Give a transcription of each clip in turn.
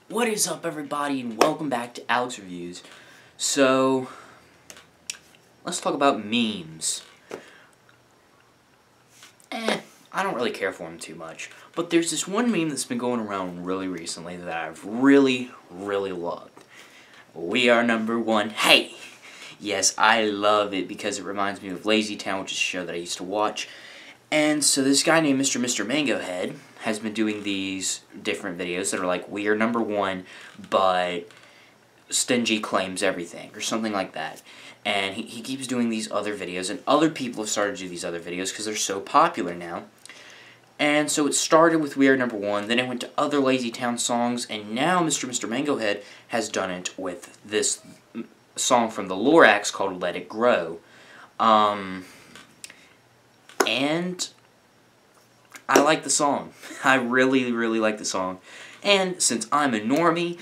What is up, everybody, and welcome back to Alex Reviews. So, let's talk about memes. I don't really care for them too much, but there's this one meme that's been going around really recently that I've really loved. We are number one. Hey! Yes, I love it because it reminds me of Lazy Town, which is a show that I used to watch. And so this guy named Mr. Mango Head has been doing these different videos that are like, we are number one, but Stingy claims everything, or something like that. And he keeps doing these other videos, and other people have started to do these other videos because they're so popular now. And so it started with We Are Number One, then it went to other Lazy Town songs, and now Mr. Mango Head has done it with this song from the Lorax called Let It Grow. And I like the song. I really like the song. And since I'm a normie,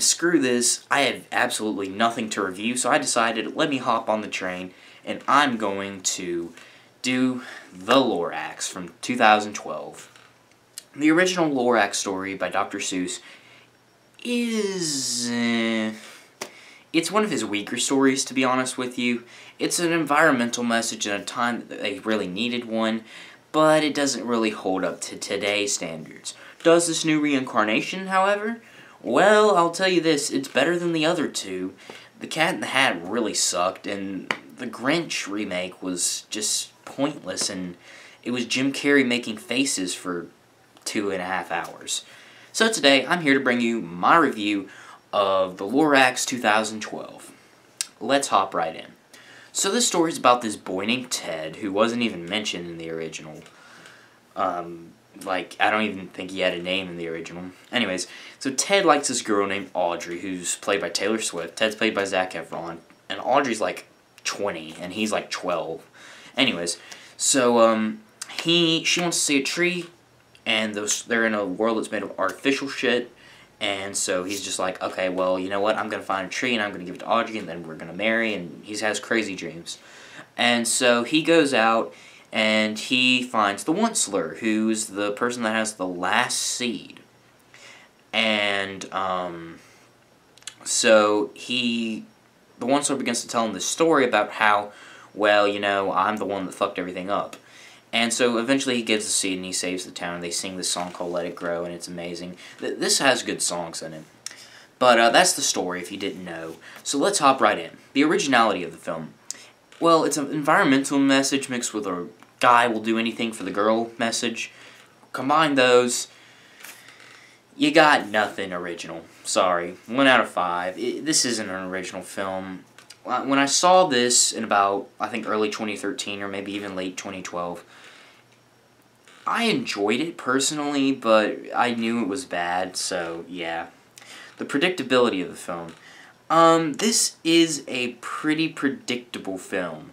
screw this, I have absolutely nothing to review, so I decided, let me hop on the train, and I'm going to do The Lorax from 2012. The original Lorax story by Dr. Seuss is... it's one of his weaker stories, to be honest with you. It's an environmental message in a time that they really needed one, but it doesn't really hold up to today's standards. Does this new reincarnation, however? Well, I'll tell you this, it's better than the other two. The Cat in the Hat really sucked, and the Grinch remake was just pointless, and it was Jim Carrey making faces for 2.5 hours. So today, I'm here to bring you my review of the Lorax 2012. Let's hop right in. So this story is about this boy named Ted, who wasn't even mentioned in the original. I don't even think he had a name in the original. Anyways, so Ted likes this girl named Audrey, who's played by Taylor Swift. Ted's played by Zac Efron, and Audrey's like 20, and he's like 12. Anyways, so she wants to see a tree, and they're in a world that's made of artificial shit. And so he's just like, okay, well, you know what, I'm going to find a tree and I'm going to give it to Audrey and then we're going to marry, and he has crazy dreams. And so he goes out and he finds the Onceler, who's the person that has the last seed. And so the Onceler begins to tell him this story about how, well, you know, I'm the one that fucked everything up. And so eventually he gives the seed and he saves the town, and they sing this song called Let It Grow, and it's amazing. This has good songs in it. But that's the story, if you didn't know. So let's hop right in. The originality of the film. Well, it's an environmental message mixed with a guy will do anything for the girl message. Combine those, you got nothing original. Sorry. 1 out of 5. This isn't an original film. When I saw this in about, I think, early 2013 or maybe even late 2012, I enjoyed it personally, but I knew it was bad, so yeah. The predictability of the film. This is a pretty predictable film.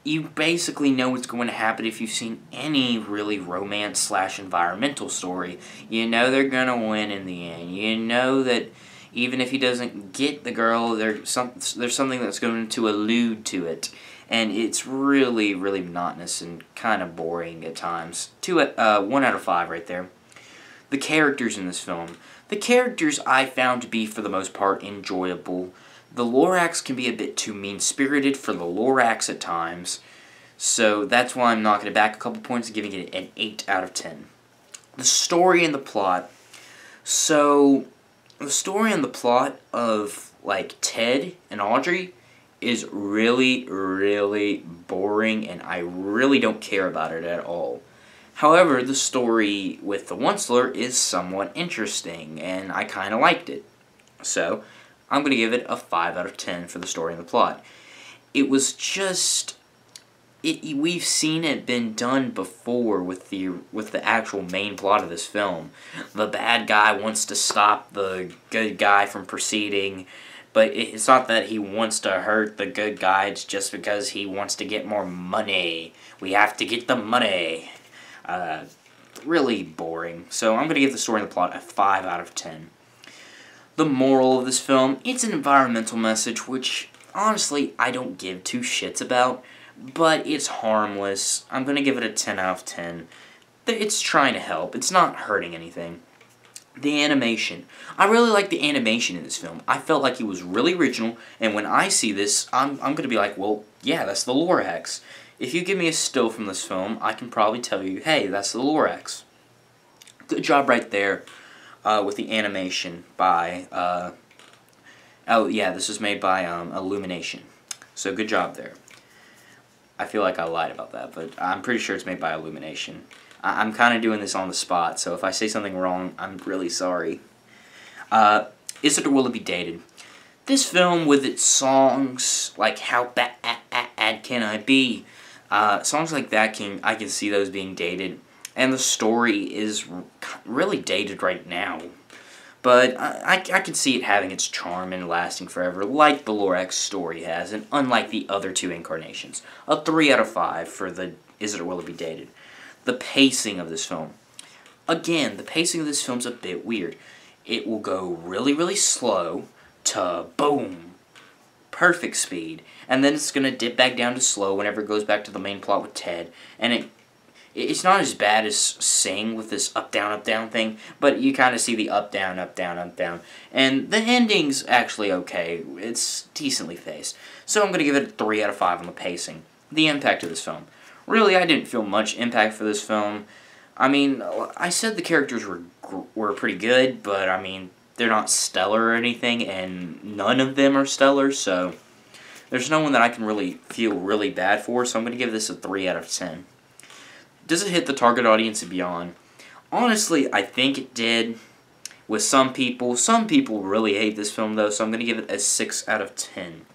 You basically know what's going to happen if you've seen any really romance/environmental story. You know they're going to win in the end. You know that even if he doesn't get the girl, there's something that's going to allude to it. And it's really monotonous and kind of boring at times. 1 out of 5 right there. The characters in this film. The characters I found to be, for the most part, enjoyable. The Lorax can be a bit too mean-spirited for the Lorax at times. So that's why I'm knocking it back a couple points and giving it an 8 out of 10. The story and the plot. So the story and the plot of, like, Ted and Audrey is really boring, and I really don't care about it at all. However, the story with the Onceler is somewhat interesting, and I kind of liked it. So, I'm going to give it a 5 out of 10 for the story and the plot. It was just... we've seen it been done before with the actual main plot of this film. The bad guy wants to stop the good guy from proceeding, but it's not that he wants to hurt the good guy, it's just because he wants to get more money. We have to get the money. Really boring. So I'm going to give the story and the plot a 5 out of 10. The moral of this film, it's an environmental message, which, honestly, I don't give two shits about, but it's harmless. I'm going to give it a 10 out of 10. It's trying to help. It's not hurting anything. The animation. I really like the animation in this film. I felt like it was really original, and when I see this, I'm going to be like, well, yeah, that's the Lorax. If you give me a still from this film, I can probably tell you, hey, that's the Lorax. Good job right there with the animation by, oh yeah, this was made by Illumination. So good job there. I feel like I lied about that, but I'm pretty sure it's made by Illumination. I'm kind of doing this on the spot, so if I say something wrong, I'm really sorry. Is It or Will It Be Dated? This film, with its songs, like How Bad Can I Be? Songs like that, I can see those being dated. And the story is really dated right now. But I can see it having its charm and lasting forever, like the Lorax story has, and unlike the other two incarnations. A 3 out of 5 for the Is It or Will It Be Dated? The pacing of this film. Again, the pacing of this film's a bit weird. It will go really, really slow to boom, perfect speed, and then it's going to dip back down to slow whenever it goes back to the main plot with Ted, and it's not as bad as Sing with this up, down thing, but you kind of see the up, down, and the ending's actually okay. It's decently paced. So I'm going to give it a 3 out of 5 on the pacing. The impact of this film. Really, I didn't feel much impact for this film. I mean, I said the characters were pretty good, but I mean, they're not stellar or anything, and none of them are stellar, so there's no one that I can really feel really bad for, so I'm going to give this a 3 out of 10. Does it hit the target audience and beyond? Honestly, I think it did with some people. Some people really hate this film, though, so I'm going to give it a 6 out of 10.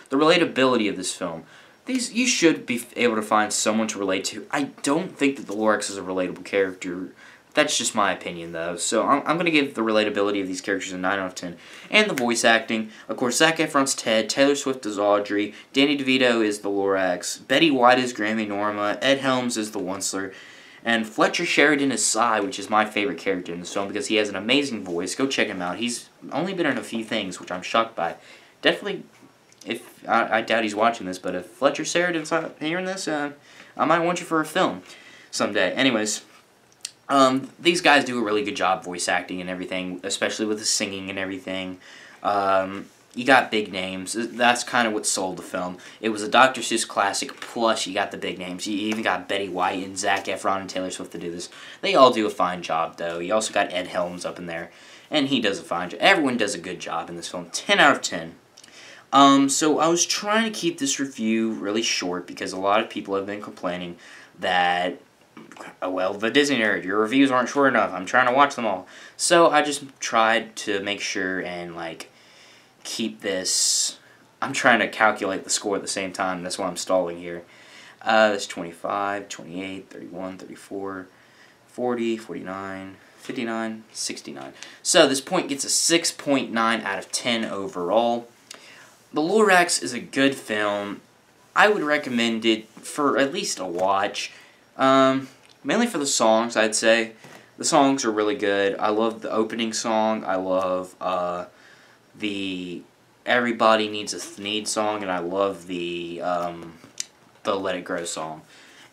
The relatability of this film. You should be able to find someone to relate to. I don't think that the Lorax is a relatable character. That's just my opinion, though. So I'm going to give the relatability of these characters a 9 out of 10. And the voice acting. Of course, Zac Efron's Ted. Taylor Swift is Audrey. Danny DeVito is the Lorax. Betty White is Grammy Norma. Ed Helms is the Onceler. And Fletcher Sheridan is Cy, which is my favorite character in this film because he has an amazing voice. Go check him out. He's only been in a few things, which I'm shocked by. Definitely... I doubt he's watching this, but if Fletcher Sheridan's hearing this, I might want you for a film someday. Anyways, these guys do a really good job voice acting and everything, especially with the singing and everything. You got big names. That's kind of what sold the film. It was a Dr. Seuss classic, plus you got the big names. You even got Betty White and Zac Efron and Taylor Swift to do this. They all do a fine job, though. You also got Ed Helms up in there, and he does a fine job. Everyone does a good job in this film. 10 out of 10. So I was trying to keep this review really short because a lot of people have been complaining that, well, the Disney Nerd, your reviews aren't short enough. I'm trying to watch them all. So I just tried to make sure and, like, keep this... I'm trying to calculate the score at the same time. That's why I'm stalling here. That's 25, 28, 31, 34, 40, 49... 59, 69. So this point gets a 6.9 out of 10 overall. The Lorax is a good film. I would recommend it for at least a watch. Mainly for the songs, I'd say. The songs are really good. I love the opening song. I love the Everybody Needs a Thneed song, and I love the Let It Grow song.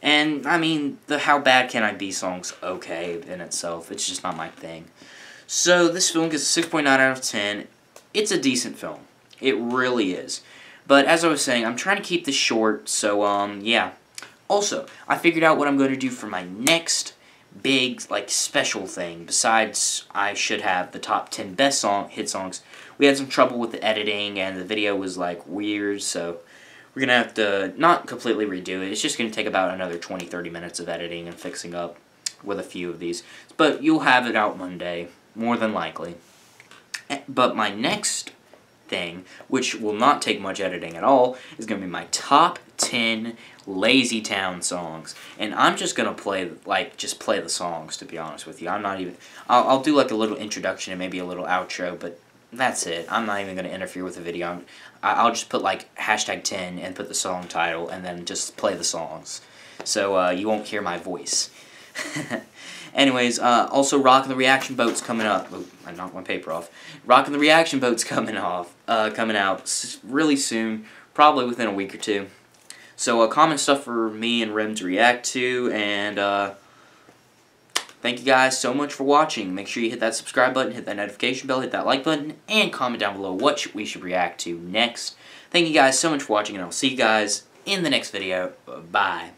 And, I mean, the How Bad Can I Be song's okay in itself. It's just not my thing. So, this film gets a 6.9 out of 10. It's a decent film. It really is. But as I was saying, I'm trying to keep this short, so, yeah. Also, I figured out what I'm going to do for my next big, like, special thing. Besides, I should have the top 10 best hit songs. We had some trouble with the editing, and the video was, like, weird, so we're going to have to not completely redo it. It's just going to take about another 20-30 minutes of editing and fixing up with a few of these. But you'll have it out Monday, more than likely. But my next thing, which will not take much editing at all, is going to be my top 10 Lazy Town songs. And I'm just going to play, like, just play the songs, to be honest with you. I'm not even... I'll do, like, a little introduction and maybe a little outro, but that's it. I'm not even going to interfere with the video. I'll just put, like, hashtag 10 and put the song title and then just play the songs. So, you won't hear my voice. Anyways, also Rockin' the Reaction Boat's coming up. Oh, I knocked my paper off. Rockin' the Reaction Boat's coming out really soon, probably within a week or two. So, comment stuff for me and Rem to react to, and, Thank you guys so much for watching. Make sure you hit that subscribe button, hit that notification bell, hit that like button, and comment down below what we should react to next. Thank you guys so much for watching, and I'll see you guys in the next video. Bye.